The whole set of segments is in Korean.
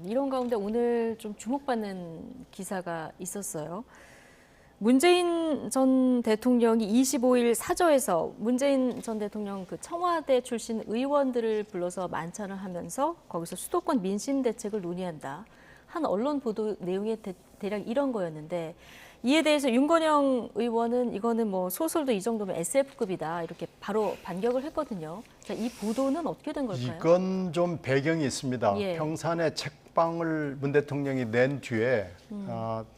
이런 가운데 오늘 좀 주목받는 기사가 있었어요. 문재인 전 대통령이 25일 사저에서 문재인 전 대통령 그 청와대 출신 의원들을 불러서 만찬을 하면서 거기서 수도권 민심 대책을 논의한다. 한 언론 보도 내용이 대략 이런 거였는데 이에 대해서 윤건영 의원은 이거는 뭐 소설도 이 정도면 SF급이다 이렇게 바로 반격을 했거든요. 자, 이 보도는 어떻게 된 걸까요? 이건 좀 배경이 있습니다. 예. 평산의 책방을 문 대통령이 낸 뒤에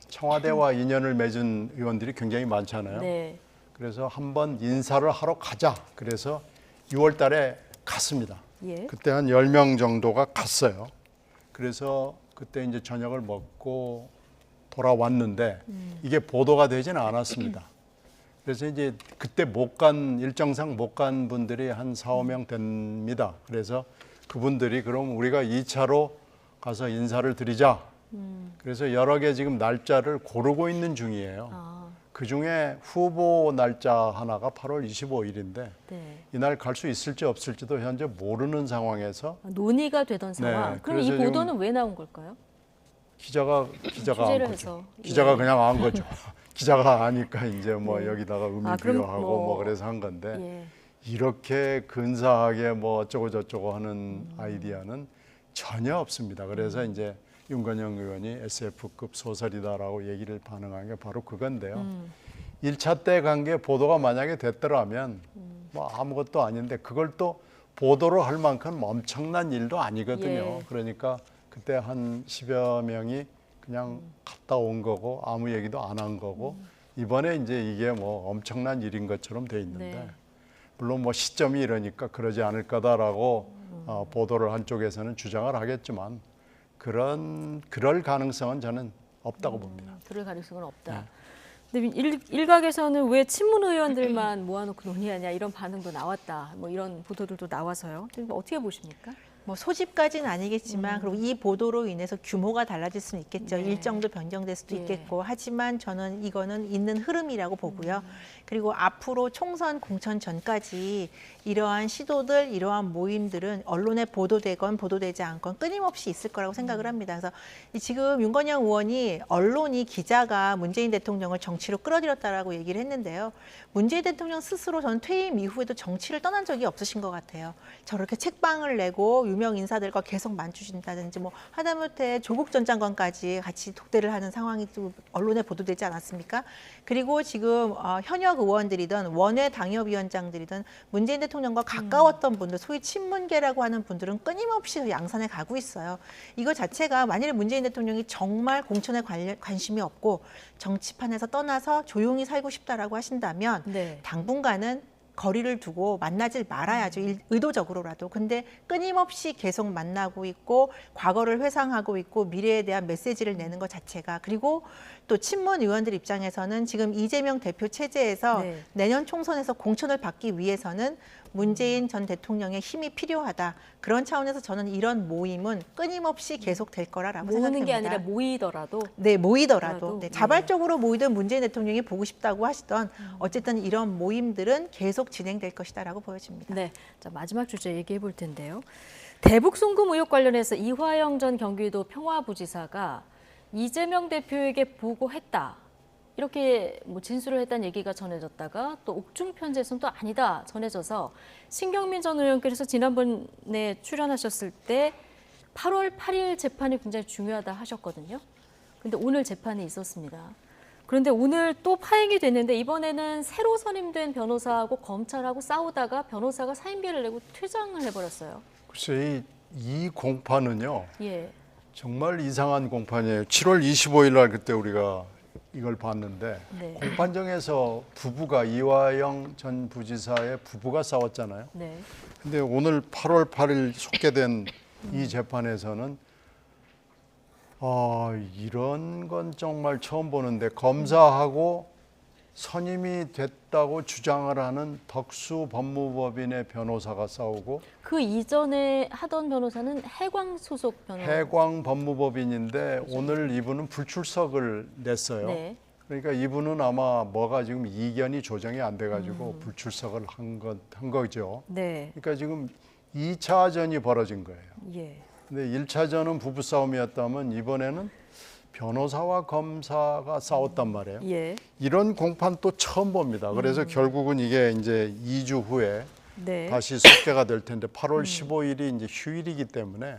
청와대와 인연을 맺은 의원들이 굉장히 많잖아요. 네. 그래서 한번 인사를 하러 가자. 그래서 6월 달에 갔습니다. 예. 그때 한 10명 정도가 갔어요. 그래서 그때 이제 저녁을 먹고 돌아왔는데 이게 보도가 되지는 않았습니다. 그래서 이제 그때 일정상 못 간 분들이 한 4, 5명 됩니다. 그래서 그분들이 그럼 우리가 2차로 가서 인사를 드리자. 그래서 여러 개 지금 날짜를 고르고 있는 중이에요. 그중에 후보 날짜 하나가 8월 25일인데 네. 이날 갈 수 있을지 없을지도 현재 모르는 상황에서 논의가 되던 상황. 그럼 이 그래서 보도는 왜 나온 걸까요? 기자가 취재를 한 해서. 거죠. 기자가 예. 그냥 한 거죠. 기자가 아니까 이제 뭐 네. 여기다가 의미 그럼 부여하고 뭐 그래서 한 건데 예. 이렇게 근사하게 뭐 어쩌고 저쩌고 하는 아이디어는 전혀 없습니다. 그래서 이제 윤건영 의원이 SF급 소설이다라고 얘기를 반응한 게 바로 그건데요. 1차 때 간 게 보도가 만약에 됐더라면 뭐 아무것도 아닌데 그걸 또 보도로 할 만큼 엄청난 일도 아니거든요. 예. 그러니까 그때 한 10여 명이 그냥 갔다 온 거고 아무 얘기도 안 한 거고 이번에 이제 이게 뭐 엄청난 일인 것처럼 돼 있는데 네. 물론 뭐 시점이 이러니까 그러지 않을 거다라고 보도를 한 쪽에서는 주장을 하겠지만 그럴 가능성은 저는 없다고 봅니다. 그럴 가능성은 없다. 네. 근데 일각에서는 왜 친문 의원들만 모아놓고 논의하냐 이런 반응도 나왔다. 뭐 이런 보도들도 나와서요. 어떻게 보십니까? 뭐 소집까지는 아니겠지만 그리고 이 보도로 인해서 규모가 달라질 수는 있겠죠. 네. 일정도 변경될 수도 예. 있겠고 하지만 저는 이거는 있는 흐름이라고 보고요. 그리고 앞으로 총선 공천 전까지 이러한 시도들, 이러한 모임들은 언론에 보도되건 보도되지 않건 끊임없이 있을 거라고 생각을 합니다. 그래서 지금 윤건영 의원이 언론이 기자가 문재인 대통령을 정치로 끌어들였다라고 얘기를 했는데요. 문재인 대통령 스스로 저는 퇴임 이후에도 정치를 떠난 적이 없으신 것 같아요. 저렇게 책방을 내고 유명 인사들과 계속 만주신다든지 뭐 하다못해 조국 전 장관까지 같이 독대를 하는 상황이 또 언론에 보도되지 않았습니까? 그리고 지금 현역 의원들이든 원외 당협위원장들이든 문재인 대통령과 가까웠던 분들, 소위 친문계라고 하는 분들은 끊임없이 양산에 가고 있어요. 이거 자체가 만일에 문재인 대통령이 정말 공천에 관심이 없고 정치판에서 떠나서 조용히 살고 싶다라고 하신다면 네. 당분간은 거리를 두고 만나질 말아야죠. 의도적으로라도. 근데 끊임없이 계속 만나고 있고 과거를 회상하고 있고 미래에 대한 메시지를 내는 것 자체가 그리고 또 친문 의원들 입장에서는 지금 이재명 대표 체제에서 네. 내년 총선에서 공천을 받기 위해서는 문재인 전 대통령의 힘이 필요하다. 그런 차원에서 저는 이런 모임은 끊임없이 계속될 거라고 모으는 생각합니다. 게 아니라 모이더라도. 네, 모이더라도 네. 자발적으로 모이든 문재인 대통령이 보고 싶다고 하시던 어쨌든 이런 모임들은 계속 진행될 것이다라고 보여집니다. 네. 자, 마지막 주제 얘기해 볼 텐데요. 대북 송금 의혹 관련해서 이화영 전 경기도 평화부지사가 이재명 대표에게 보고했다. 이렇게 뭐 진술을 했다는 얘기가 전해졌다가 또 옥중 편지에서는 또 아니다 전해져서 신경민 전 의원께서 지난번에 출연하셨을 때 8월 8일 재판이 굉장히 중요하다 하셨거든요. 근데 오늘 재판이 있었습니다. 그런데 오늘 또 파행이 됐는데 이번에는 새로 선임된 변호사하고 검찰하고 싸우다가 변호사가 사임비를 내고 퇴장을 해버렸어요. 글쎄 이 공판은요 예. 정말 이상한 공판이에요. 7월 25일 날 그때 우리가 이걸 봤는데 네. 공판정에서 부부가 이화영 전 부지사의 부부가 싸웠잖아요. 네. 근데 오늘 8월 8일 속개된 이 재판에서는 이런 건 정말 처음 보는데 검사하고 선임이 됐다고 주장을 하는 덕수 법무법인의 변호사가 싸우고 그 이전에 하던 변호사는 해광 소속 변호사. 해광 법무법인인데 오늘 이분은 불출석을 냈어요. 네. 그러니까 이분은 아마 뭐가 지금 이견이 조정이 안 돼가지고 불출석을 한 거죠. 네. 그러니까 지금 2차전이 벌어진 거예요. 예. 근데 1차전은 부부싸움이었다면 이번에는 변호사와 검사가 싸웠단 말이에요. 예. 이런 공판 또 처음 봅니다. 그래서 결국은 이게 이제 2주 후에 네. 다시 속개가 될 텐데 8월 15일이 이제 휴일이기 때문에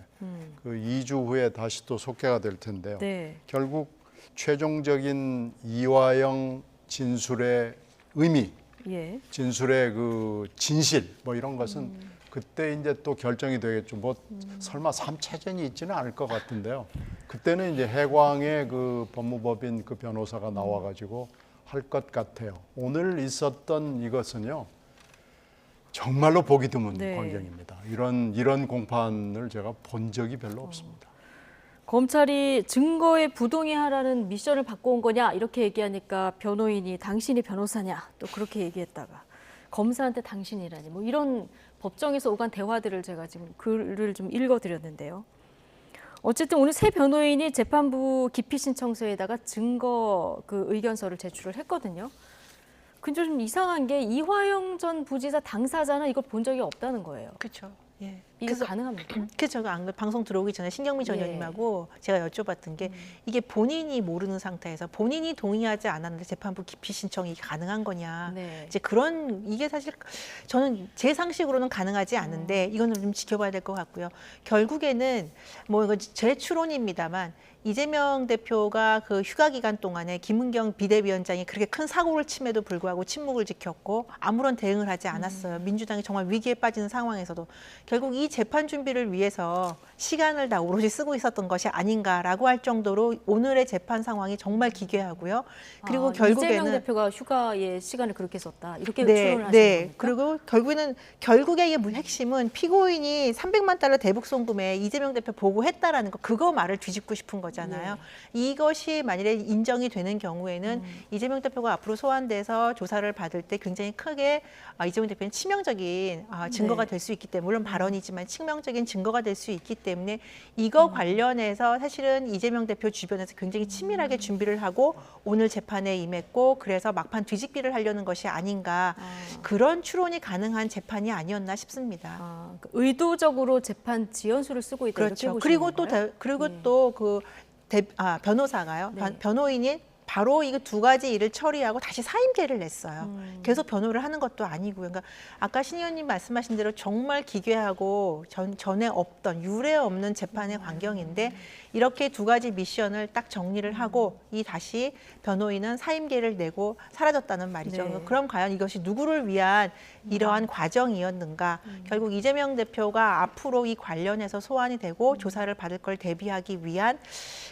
그 2주 후에 다시 또 속개가 될 텐데요. 네. 결국 최종적인 이화영 진술의 의미, 예. 진술의 그 진실 뭐 이런 것은 그때 이제 또 결정이 되겠죠. 뭐 설마 3차전이 있지는 않을 것 같은데요. 그때는 이제 해광의 그 법무법인 그 변호사가 나와가지고 할 것 같아요. 오늘 있었던 이것은요. 정말로 보기 드문 네. 광경입니다. 이런 공판을 제가 본 적이 별로 없습니다. 검찰이 증거에 부동의하라는 미션을 받고 온 거냐 이렇게 얘기하니까 변호인이 당신이 변호사냐 또 그렇게 얘기했다가 검사한테 당신이라니 뭐 이런 법정에서 오간 대화들을 제가 지금 글을 좀 읽어드렸는데요. 어쨌든 오늘 새 변호인이 재판부 기피 신청서에다가 증거 그 의견서를 제출을 했거든요. 근데 좀 이상한 게 이화영 전 부지사 당사자는 이걸 본 적이 없다는 거예요. 그렇죠. 예. 이게 가능합니까? 그래서 방송 들어오기 전에 신경미 전 예. 의원님하고 제가 여쭤봤던 게 이게 본인이 모르는 상태에서 본인이 동의하지 않았는데 재판부 기피 신청이 가능한 거냐. 네. 이제 그런 이게 사실 저는 제 상식으로는 가능하지 않은데 이거는 좀 지켜봐야 될 것 같고요. 결국에는 뭐 이거 제 추론입니다만 이재명 대표가 그 휴가 기간 동안에 김은경 비대위원장이 그렇게 큰 사고를 침에도 불구하고 침묵을 지켰고 아무런 대응을 하지 않았어요. 민주당이 정말 위기에 빠지는 상황에서도 결국 이 재판 준비를 위해서 시간을 다 오롯이 쓰고 있었던 것이 아닌가라고 할 정도로 오늘의 재판 상황이 정말 기괴하고요. 그리고 결국에는 이재명 대표가 휴가에 시간을 그렇게 썼다 이렇게 네, 추론을 하시는 네. 겁니까? 그리고 결국에 이 핵심은 피고인이 300만 달러 대북 송금에 이재명 대표 보고했다라는 거 그거 말을 뒤집고 싶은 거잖아요. 이것이 만일에 인정이 되는 경우에는 이재명 대표가 앞으로 소환돼서 조사를 받을 때 굉장히 크게 이재명 대표는 치명적인 증거가 네. 될 수 있기 때문에 물론 발언이지만 치명적인 증거가 될 수 있기 때문에 이거 관련해서 사실은 이재명 대표 주변에서 굉장히 치밀하게 준비를 하고 오늘 재판에 임했고 그래서 막판 뒤집기를 하려는 것이 아닌가 그런 추론이 가능한 재판이 아니었나 싶습니다. 의도적으로 재판 지연수를 쓰고 있다 이렇게 그렇죠. 보시는 그리고 건가요? 또 그 변호사가요. 네. 변호인이 바로 이거 두 가지 일을 처리하고 다시 사임계를 냈어요. 계속 변호를 하는 것도 아니고요. 그러니까 아까 신 의원님 말씀하신 대로 정말 기괴하고 전에 없던 유례 없는 재판의 광경인데 이렇게 두 가지 미션을 딱 정리를 하고 다시 변호인은 사임계를 내고 사라졌다는 말이죠. 네. 그럼 과연 이것이 누구를 위한 이러한 과정이었는가? 결국 이재명 대표가 앞으로 이 관련해서 소환이 되고 조사를 받을 걸 대비하기 위한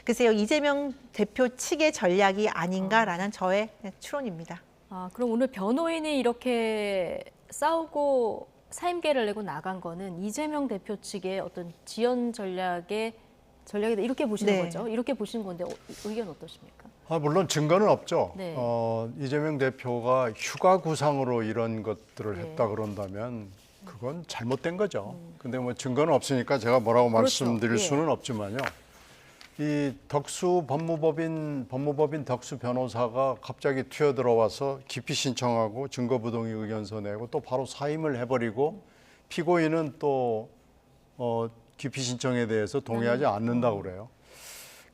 글쎄요 이재명 대표 측의 전략이 아닌가라는 저의 추론입니다. 그럼 오늘 변호인이 이렇게 싸우고 사임계를 내고 나간 거는 이재명 대표 측의 어떤 지연 전략이다 이렇게 보시는 네. 거죠? 이렇게 보시는 건데 의견 어떠십니까? 물론 증거는 없죠. 네. 이재명 대표가 휴가 구상으로 이런 것들을 네. 했다 그런다면 그건 잘못된 거죠. 근데 뭐 증거는 없으니까 제가 뭐라고 그렇죠. 말씀드릴 예. 수는 없지만요. 이 덕수 법무법인 덕수 변호사가 갑자기 튀어들어와서 기피 신청하고 증거부동의 의견서 내고 또 바로 사임을 해버리고 피고인은 또 기피 신청에 대해서 동의하지 않는다고 그래요.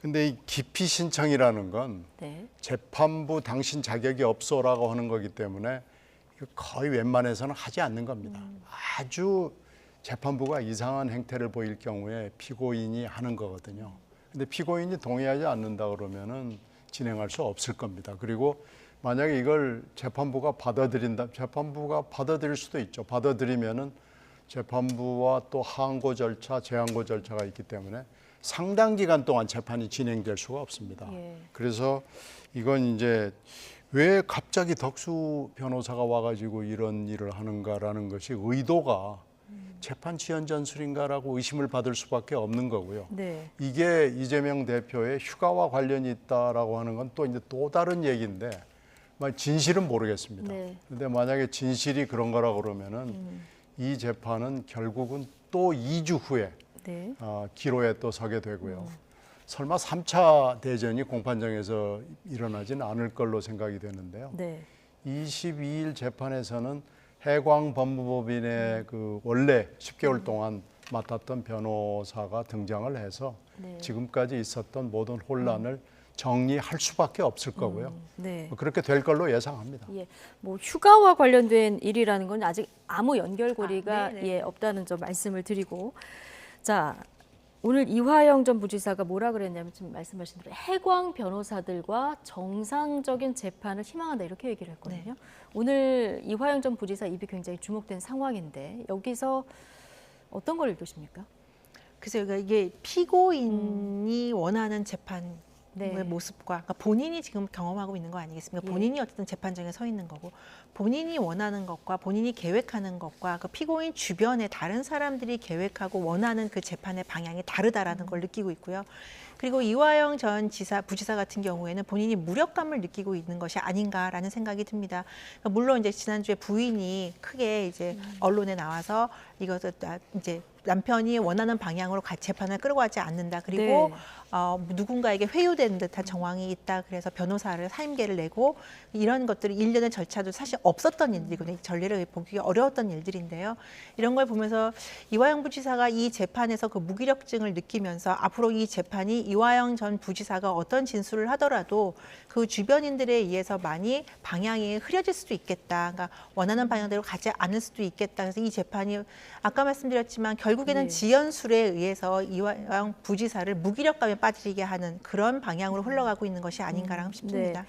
근데 이 기피 신청이라는 건 네. 재판부 당신 자격이 없어라고 하는 거기 때문에 이거 거의 웬만해서는 하지 않는 겁니다. 아주 재판부가 이상한 행태를 보일 경우에 피고인이 하는 거거든요. 근데 피고인이 동의하지 않는다 그러면은 진행할 수 없을 겁니다. 그리고 만약에 이걸 재판부가 받아들일 수도 있죠. 받아들이면은 재판부와 또 항고 절차, 재항고 절차가 있기 때문에 상당 기간 동안 재판이 진행될 수가 없습니다. 예. 그래서 이건 이제 왜 갑자기 덕수 변호사가 와가지고 이런 일을 하는가라는 것이 의도가 재판 지연 전술인가라고 의심을 받을 수밖에 없는 거고요. 네. 이게 이재명 대표의 휴가와 관련이 있다라고 하는 건 또 이제 또 다른 얘기인데 진실은 모르겠습니다. 네. 근데 만약에 진실이 그런 거라 그러면은 이 재판은 결국은 또 2주 후에 네. 기로에 또 서게 되고요. 설마 3차 대전이 공판장에서 일어나지는 않을 걸로 생각이 되는데요. 네. 22일 재판에서는 해광 법무법인의 그 원래 10개월 동안 맡았던 변호사가 등장을 해서 네. 지금까지 있었던 모든 혼란을 정리할 수밖에 없을 거고요. 네. 그렇게 될 걸로 예상합니다. 예, 뭐 휴가와 관련된 일이라는 건 아직 아무 연결고리가 네네. 예, 없다는 점 말씀을 드리고, 자 오늘 이화영 전 부지사가 뭐라 그랬냐면 지금 말씀하신 대로 해광 변호사들과 정상적인 재판을 희망한다 이렇게 얘기를 했거든요. 오늘 이화영 전 부지사 입이 굉장히 주목된 상황인데 여기서 어떤 걸 읽으십니까? 그래서 이게 피고인이 원하는 재판 네. 의 모습과 그러니까 본인이 지금 경험하고 있는 거 아니겠습니까? 예. 본인이 어쨌든 재판장에 서 있는 거고 본인이 원하는 것과 본인이 계획하는 것과 그 피고인 주변에 다른 사람들이 계획하고 원하는 그 재판의 방향이 다르다라는 걸 느끼고 있고요. 그리고 이화영 전 부지사 같은 경우에는 본인이 무력감을 느끼고 있는 것이 아닌가라는 생각이 듭니다. 그러니까 물론 이제 지난주에 부인이 크게 이제 언론에 나와서 이것을 이제 남편이 원하는 방향으로 재판을 끌고 가지 않는다. 그리고 네. 누군가에게 회유된 듯한 정황이 있다. 그래서 변호사를 사임계를 내고 이런 것들이 일련의 절차도 사실 없었던 일들이거든요. 전례를 보기 어려웠던 일들인데요. 이런 걸 보면서 이화영 부지사가 이 재판에서 그 무기력증을 느끼면서 앞으로 이 재판이 이화영 전 부지사가 어떤 진술을 하더라도 그 주변인들에 의해서 많이 방향이 흐려질 수도 있겠다. 그러니까 원하는 방향대로 가지 않을 수도 있겠다. 그래서 이 재판이 아까 말씀드렸지만 결국에는 네. 지연술에 의해서 이화영 부지사를 무기력감에 빠지게 하는 그런 방향으로 흘러가고 있는 것이 아닌가라 싶습니다.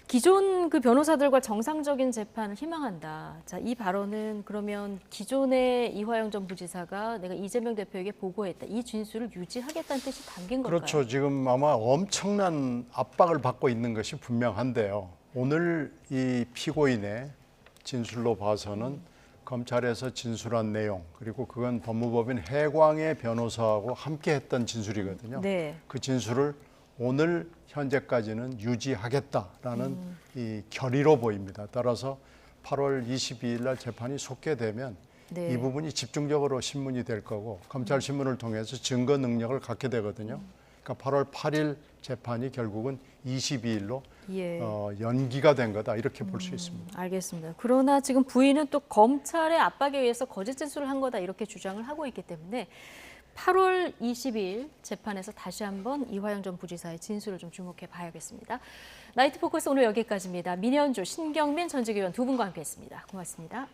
기존 그 변호사들과 정상적인 재판을 희망한다. 자, 이 발언은 그러면 기존의 이화영 전 부지사가 내가 이재명 대표에게 보고했다. 이 진술을 유지하겠다는 뜻이 담긴 걸까요? 그렇죠. 지금 아마 엄청난 압박을 받고 있는 것이 분명한데요. 오늘 이 피고인의 진술로 봐서는 검찰에서 진술한 내용 그리고 그건 법무법인 해광의 변호사하고 함께 했던 진술이거든요. 네. 그 진술을 오늘 현재까지는 유지하겠다라는 이 결의로 보입니다. 따라서 8월 22일 날 재판이 속개되면 네. 이 부분이 집중적으로 신문이 될 거고 검찰 신문을 통해서 증거 능력을 갖게 되거든요. 그러니까 8월 8일 재판이 결국은 22일로 예. 연기가 된 거다 이렇게 볼 수 있습니다. 알겠습니다. 그러나 지금 부인은 또 검찰의 압박에 의해서 거짓 진술을 한 거다 이렇게 주장을 하고 있기 때문에 8월 22일 재판에서 다시 한번 이화영 전 부지사의 진술을 좀 주목해 봐야겠습니다. 나이트 포커스 오늘 여기까지입니다. 민현주, 신경민 전직위원 두 분과 함께했습니다. 고맙습니다.